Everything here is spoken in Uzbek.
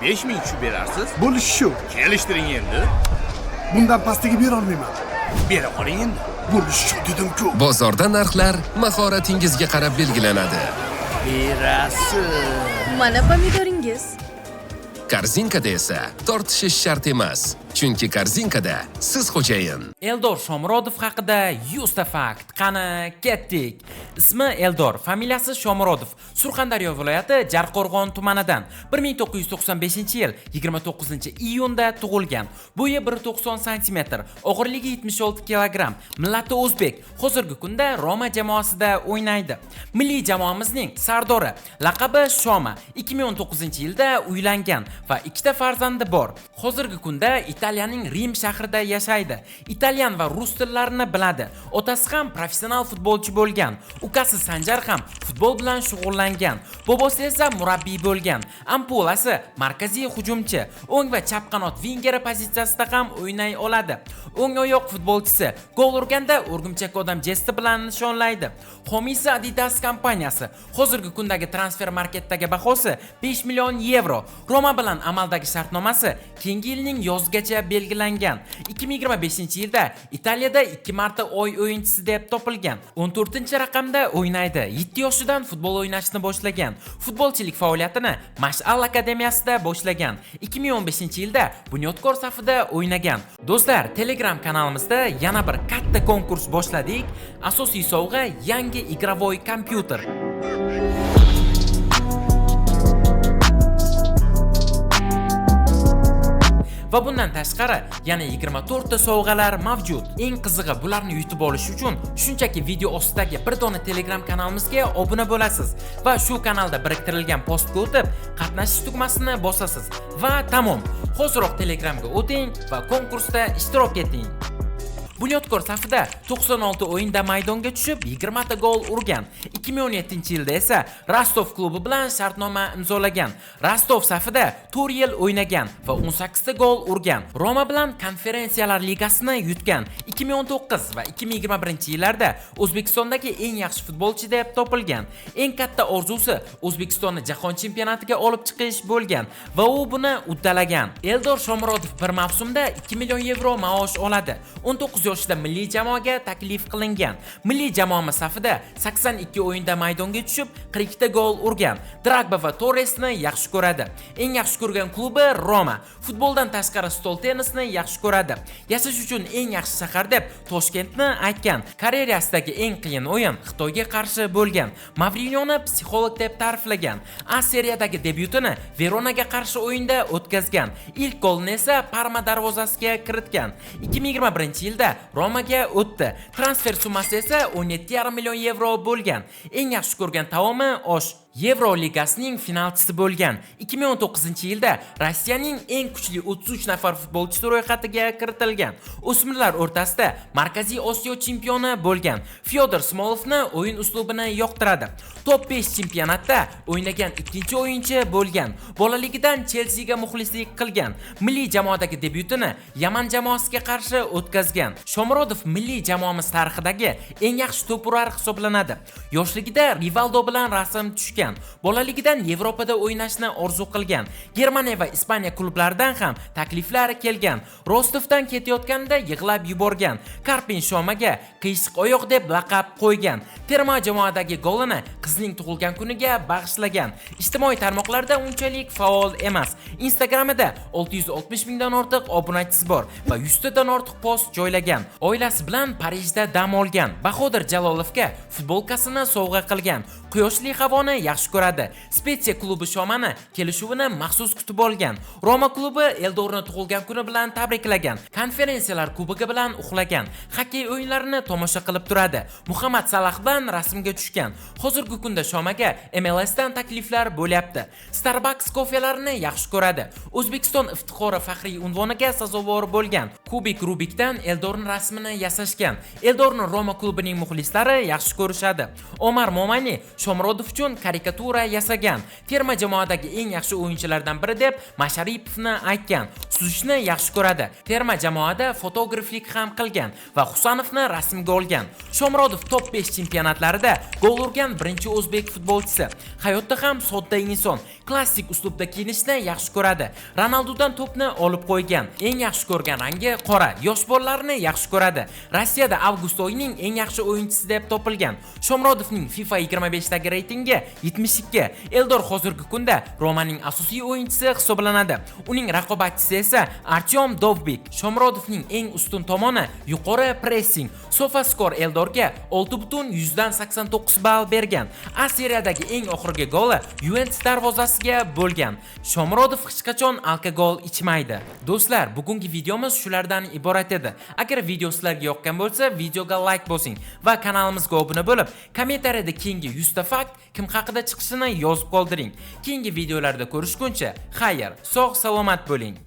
5000 tushib berarsiz. Bo'lishi shu. Kelishtiring endi. Bundan pastiga bera olmayman. Bera qoling endi. Bo'lishi shu dedim-ku. Bozorda narxlar mahoratingizga qarab belgilanadi. Berasiz. Mana pomidoringiz. Korzinkada esa tortishish shart emas. Chunki Korzinkada siz xo'jayin. Eldor Shomurodov haqida 100 ta fakt. Qani, ketdik. Ismi Eldor, familiyasi Shomurodov. Surxondaryo viloyati Jarqo'rg'on tumanidan 1995-yil 29-iyunda tug'ilgan. Bo'yi 190 cm, og'irligi 76 kg. Millati o'zbek. Hozirgi kunda Roma jamoasida o'ynaydi. Milliy jamoamizning sardori. Laqabi Shoma. 2019-yilda uylangan va ikkita farzandi bor. Hozirgi kunda Italiyaning Rim shahrida yashaydi. Italyan va rus tillarini biladi. Otasi ham professional futbolchi bo'lgan. Ukasi Sanjar ham futbol bilan shug'ullangan. Bobosi esa murabbiy bo'lgan. Ampulasi markaziy hujumchi, o'ng va chap qanot vingeri pozitsiyasida ham o'ynay oladi. O'ng oyoq futbolchisi, gol urganda o'rgimchak odam jesti bilan nishonlaydi. Homiysi Adidas kompaniyasi. Hozirgi kundagi transfer marketdagi bahosi 5 million yevro. Roma bilan amaldagi shartnomasi keyingi yilning yozgacha belgilangan. 2025-yilda Italiyada 2 marta oy o'yinchisi deb topilgan. 14-raqamda o'ynaydi. 7 yoshidan futbol o'ynashni boshlagan. Futbolchilik faoliyatini Mash'al akademiyasida boshlagan. 2015-yilda Bunyodkor safida o'ynagan. Do'stlar, Telegram kanalimizda yana bir katta konkurs boshladik. Asosiy sovg'a yangi igrovoy kompyuter. Va bundan tashqari yana 24 ta sovg'alar mavjud. Eng qizig'i, bularni yutib olish uchun shunchaki video ostidagi bir dona Telegram kanalimizga obuna bo'lasiz va shu kanalda biriktirilgan postga o'tib, qatnashish tugmasini bosasiz va tamom. Hoziroq Telegramga o'ting va konkursda ishtirok eting. Bunyodkor safida 96 o'yinda maydonga tushib 20 ta gol urgan. 2017-yilda esa Rostov klubi bilan shartnoma imzolagan. Rostov safida 4 yil o'ynagan va 18 ta gol urgan. Roma bilan konferensiyalar ligasini yutgan. 2019 va 2021-yillarda O'zbekistondagi eng yaxshi futbolchi deb topilgan. Eng katta orzusi O'zbekistonni jahon chempionatiga olib chiqish bo'lgan va u buni uddalagan. Eldor Shomurodov bir mavsumda 2 million yevro maosh oladi. 19 yoshida milliy jamoaga taklif qilingan. Milliy jamoamiz safida 82 o'yinda maydonga tushib, 42 ta gol urgan. Drogba va Torresni yaxshi ko'radi. Eng yaxshi ko'rgan klubi Roma. Futboldan tashqari stol tennisini yaxshi ko'radi. Yashash uchun eng yaxshi shahar deb Toshkentni aytgan. Karyerasidagi eng qiyin o'yin Xitoyga qarshi bo'lgan. Mavrinyoni psixolog deb ta'riflagan. A seriyadagi debyutini Veronaga qarshi o'yinda o'tkazgan. Ilk golni esa Parma darvozasiga kiritgan. 2021-yilda Romaga o'tdi. Transfer summasi esa 17,5 million yevro bo'lgan. Eng yaxshi ko'rgan taomi osh. Yevro ligasining finalchisi bo'lgan. 2019-yilda Rossiyaning eng kuchli 33 nafar futbolchisi ro'yxatiga kiritilgan. O'smirlar o'rtasida Markaziy Osiyo chempioni bo'lgan. Fyodor Smolovni o'yin uslubini yoqtiradi. Top 5 chempionatda o'ynagan ikkinchi o'yinchi bo'lgan. Bolaligidan Chelsiga muxlislik qilgan. Milliy jamoadagi debyutini Yaman jamoasiga qarshi o'tkazgan. Shomurodov milliy jamoamiz tarixidagi eng yaxshi to'purar hisoblanadi. Yoshligida Rivaldo bilan rasm tushgan. Bolaligidan Yevropada o'ynashni orzu qilgan. Germaniya va Ispaniya klublaridan ham takliflar kelgan. Rostovdan ketayotganda yig'lab yuborgan. Karpin Shomaga qiyshiq oyoq deb laqab qo'ygan. Terma jamoadagi golini qizning tug'ilgan kuniga bag'ishlagan. Ijtimoiy tarmoqlarda unchalik faol emas. Instagramida 660 mingdan ortiq obunachisi bor va 100 tadan ortiq post joylagan. Oilasi bilan Parijda dam olgan. Bahodir Jalolovga futbolkasini sovg'a qilgan. Quyoshli havoni yaxshi ko'radi. Spezia klubi Shomani kelishuvini maxsus kutib olgan. Roma klubi Eldorni tug'ilgan kuni bilan tabriklagan. Konferensiyalar kubogi bilan uxlagan. Xokkey o'yinlarini tomosha qilib turadi. Muhammad Salah bilan rasmga tushgan. Hozirgi kunda Shomaga MLS dan takliflar bo'lyapti. Starbucks kofelarini yaxshi ko'radi. O'zbekiston iftixori faxriy unvoniga sazovor bo'lgan. Kubik Rubikdan Eldorning rasmini yasashgan. Eldorni Roma klubining muxlislari yaxshi ko'rishadi. Omar Momani Shomurodov uchun karikatura yasagan. Terma jamoadagi eng yaxshi o'yinchilardan biri deb Masharipovni aytgan. Suzishni yaxshi ko'radi. Terma jamoada fotograflik ham qilgan va Husanovni rasmga olgan. Shomurodov top 5 chempionatlarida gol urgan birinchi o'zbek futbolchisi. Hayotda ham sodda inson, klassik uslubda kiyinishni yaxshi ko'radi. Ronaldudan to'pni olib qo'ygan. Eng yaxshi ko'rgan rangi qora. Yosh bolalarni yaxshi ko'radi. Rossiyada avgust oyining eng yaxshi o'yinchisi deb topilgan. Shomurodovning FIFA 25 dagi reytingi 72. Eldor hozirgi kunda Romaning asosiy o'yinchisi hisoblanadi. Uning raqobatchisi esa Artyom Dovbik. Shomurodovning eng ustun tomoni yuqori pressing. SofaScore Eldorga 6.89 ball bergan. A seriyadagi eng oxirgi goli Juventus darvozasiga bo'lgan. Shomurodov hech qachon alkogol ichmaydi. Do'stlar, bugungi videomiz shulardan iborat edi. Agar video sizlarga yoqqan bo'lsa, videoga like bosing va kanalimizga obuna bo'lib, kommentariyada keyingi 100 ta fakt kim haqida chiqishini yozib qoldiring. Keyingi videolarda ko'rishguncha, xayr, sog' salomat bo'ling.